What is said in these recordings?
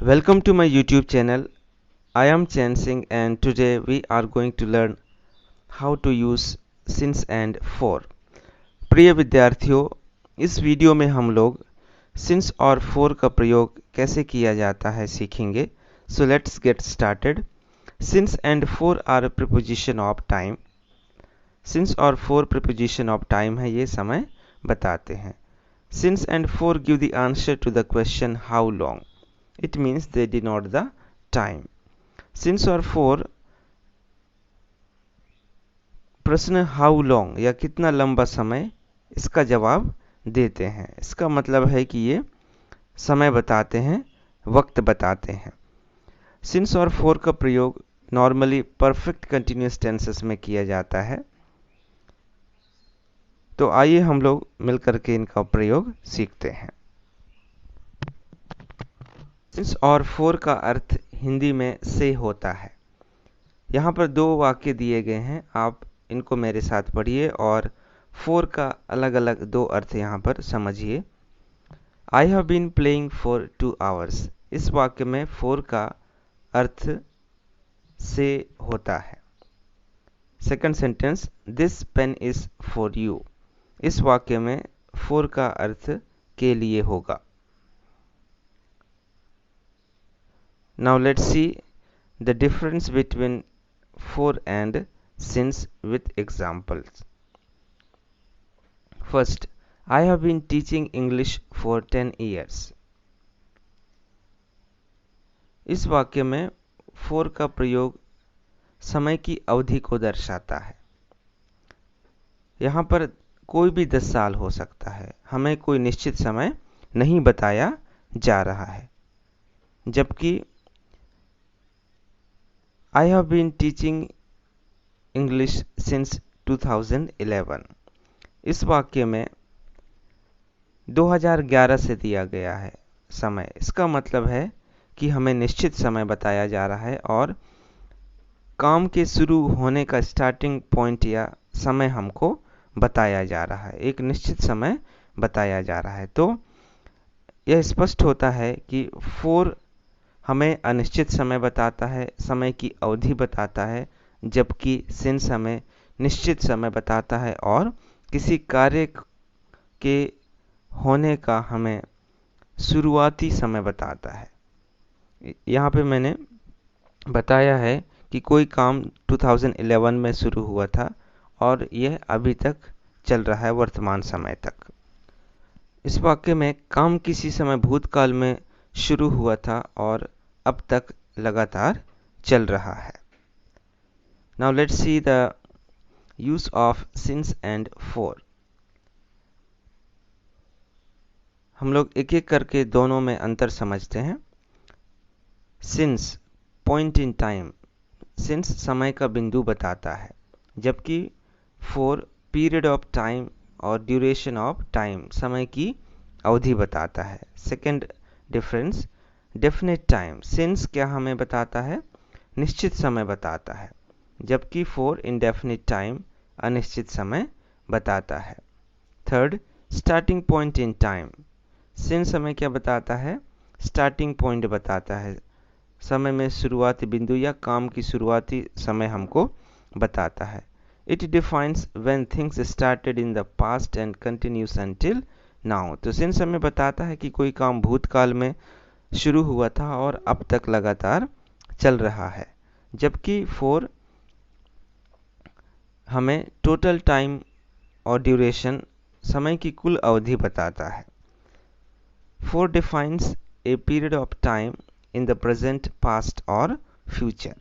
Welcome to my YouTube channel. I am Chen Singh and today we are going to learn how to use since and for. प्रिय विद्यार्थियों, इस video में हम लोग since और for का प्रयोग कैसे किया जाता है सीखेंगे. So let's get started. Since and for are preposition of time. Since और for preposition of time है, ये समय बताते हैं. Since and for give the answer to the question how long. It means they denote the time. Since और for प्रश्न how long या कितना लंबा समय, इसका जवाब देते हैं. इसका मतलब है कि ये समय बताते हैं, वक्त बताते हैं. Since और for का प्रयोग नॉर्मली परफेक्ट कंटिन्यूअस टेंसेस में किया जाता है. तो आइए हम लोग मिलकर के इनका प्रयोग सीखते हैं. सिंस और for का अर्थ हिंदी में से होता है. यहाँ पर दो वाक्य दिए गए हैं, आप इनको मेरे साथ पढ़िए और for का अलग अलग दो अर्थ यहाँ पर समझिए. I have been playing for 2 hours. इस वाक्य में for का अर्थ से होता है. Second sentence, This pen is for you. इस वाक्य में for का अर्थ के लिए होगा. Now let's see the difference between for and since with examples. First, I have been teaching English for 10 years. इस वाक्य में for का प्रयोग समय की अवधि को दर्शाता है. यहाँ पर कोई भी 10 साल हो सकता है, हमें कोई निश्चित समय नहीं बताया जा रहा है. जबकि I have been teaching English since 2011. इस वाक्य में 2011 से दिया गया है समय. इसका मतलब है कि हमें निश्चित समय बताया जा रहा है और काम के शुरू होने का स्टार्टिंग पॉइंट या समय हमको बताया जा रहा है. एक निश्चित समय बताया जा रहा है. तो यह स्पष्ट होता है कि for हमें अनिश्चित समय बताता है, समय की अवधि बताता है, जबकि since हमें निश्चित समय बताता है और किसी कार्य के होने का हमें शुरुआती समय बताता है. यहाँ पे मैंने बताया है कि कोई काम 2011 में शुरू हुआ था और यह अभी तक चल रहा है, वर्तमान समय तक. इस वाक्य में काम किसी समय भूतकाल में शुरू हुआ था और अब तक लगातार चल रहा है. Now let's see the use of since and for. हम लोग एक एक करके दोनों में अंतर समझते हैं. Since point in time. Since समय का बिंदु बताता है, जबकि for period of time और duration of time समय की अवधि बताता है. Second difference, definite time. Since क्या हमें बताता है? निश्चित समय बताता है, जबकि for इंडेफिनिट टाइम अनिश्चित समय बताता है. Third, starting point in time. Since हमें क्या बताता है? स्टार्टिंग पॉइंट बताता है, समय में शुरुआती बिंदु या काम की शुरुआती समय हमको बताता है. It defines when things started in the past and continuous until now. तो सिंस हमें बताता है कि कोई काम भूतकाल में शुरू हुआ था और अब तक लगातार चल रहा है, जबकि for हमें टोटल टाइम और ड्यूरेशन समय की कुल अवधि बताता है. For defines a period of time in the present, past और future.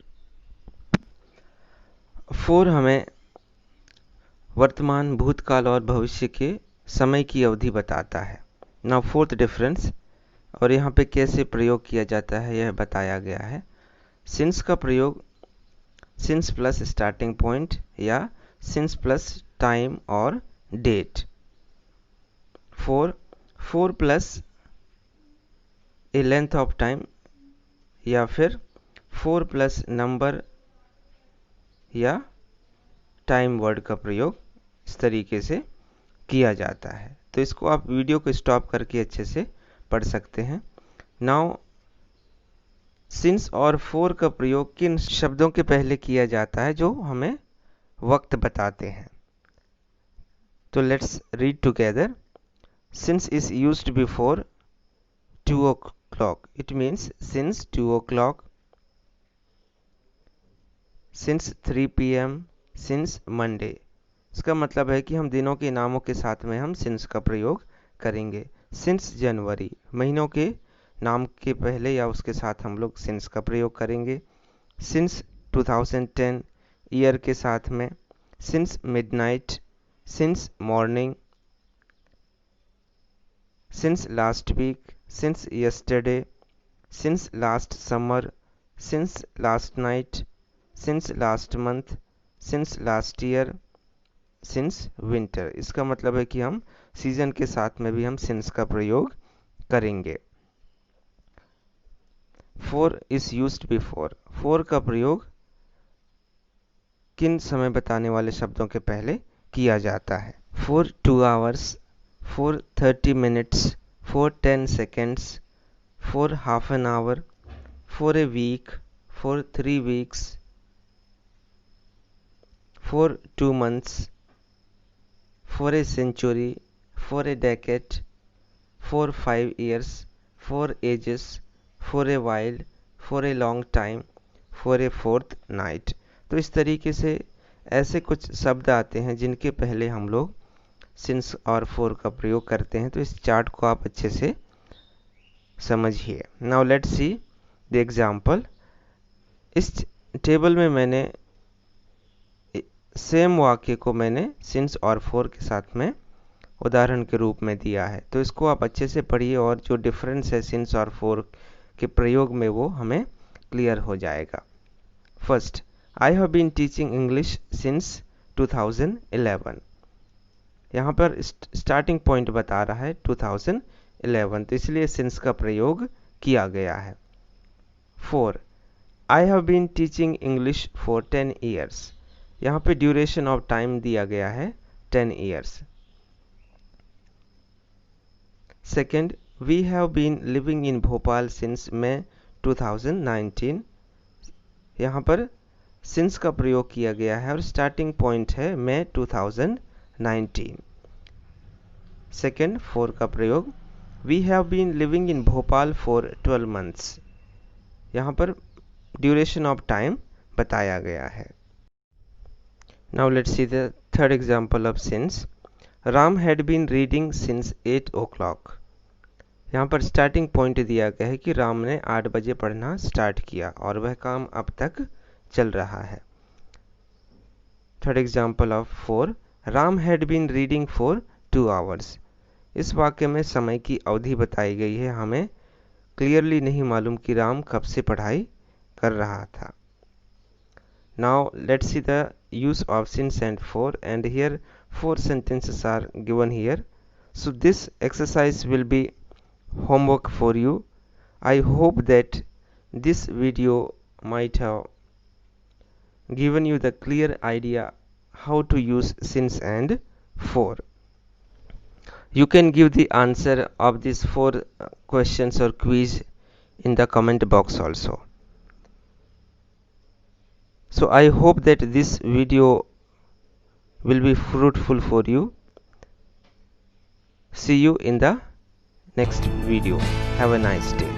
For हमें वर्तमान, भूतकाल और भविष्य के समय की अवधि बताता है. Now fourth difference, और यहाँ पे कैसे प्रयोग किया जाता है यह बताया गया है. सिंस का प्रयोग सिंस प्लस स्टार्टिंग पॉइंट या सिंस प्लस टाइम और date. For plus a length of time या फिर 4 प्लस नंबर या टाइम वर्ड का प्रयोग इस तरीके से किया जाता है. तो इसको आप वीडियो को स्टॉप करके अच्छे से पढ़ सकते हैं. नाउ सिंस और फॉर का प्रयोग किन शब्दों के पहले किया जाता है जो हमें वक्त बताते हैं? तो let's read together. Since is used before 2 o'clock. It means since 2 o'clock, since 3 p.m, since Monday. इसका मतलब है कि हम दिनों के नामों के साथ में हम since का प्रयोग करेंगे. since जनवरी, महीनों के नाम के पहले या उसके साथ हम लोग since का प्रयोग करेंगे. since 2010, ईयर के साथ में. since midnight, since morning, since last week, since yesterday, since last summer, since last night, since last month, since last year, since winter. इसका मतलब है कि हम सीजन के साथ में भी हम since का प्रयोग करेंगे. for is used before. for का प्रयोग किन समय बताने वाले शब्दों के पहले किया जाता है? for 2 hours, for 30 minutes, for 10 seconds, for half an hour, for a week, for 3 weeks, for 2 months, for a century, for a decade, for 5 years, for ages, for a while, for a long time, for a fourth night. तो इस तरीके से ऐसे कुछ शब्द आते हैं जिनके पहले हम लोग सिंस और फॉर का प्रयोग करते हैं. तो इस चार्ट को आप अच्छे से समझिए. Now let's see the example. इस टेबल में मैंने सेम वाक्य को मैंने सिंस और फॉर के साथ में उदाहरण के रूप में दिया है. तो इसको आप अच्छे से पढ़िए और जो डिफरेंस है सिंस और फॉर के प्रयोग में वो हमें क्लियर हो जाएगा. First, I have been teaching English since 2011. यहाँ पर स्टार्टिंग पॉइंट बता रहा है 2011, तो इसलिए सिंस का प्रयोग किया गया है. 4, I have been teaching English for 10 years. यहाँ पे ड्यूरेशन ऑफ टाइम दिया गया है 10 years. Second, we have been living in Bhopal since May 2019. यहाँ पर सिंस का प्रयोग किया गया है और स्टार्टिंग पॉइंट है May 2019. सेकेंड, फॉर का प्रयोग, we have been living in Bhopal for 12 months. यहाँ पर ड्यूरेशन ऑफ टाइम बताया गया है. Now let's see the third example of since. Ram had been reading since 8 o'clock. यहाँ पर स्टार्टिंग पॉइंट दिया गया है कि राम ने 8 बजे पढ़ना स्टार्ट किया और वह काम अब तक चल रहा है. Third example of for, Ram had been reading for 2 hours. इस वाक्य में समय की अवधि बताई गई है. हमें क्लियरली नहीं मालूम कि राम कब से पढ़ाई कर रहा था. Now let's see the use of since and for, and here 4 sentences are given here. So this exercise will be homework for you. I hope that this video might have given you the clear idea how to use since and for. You can give the answer of these 4 questions or quiz in the comment box also. So I hope that this video will be fruitful for you. See you in the next video. Have a nice day.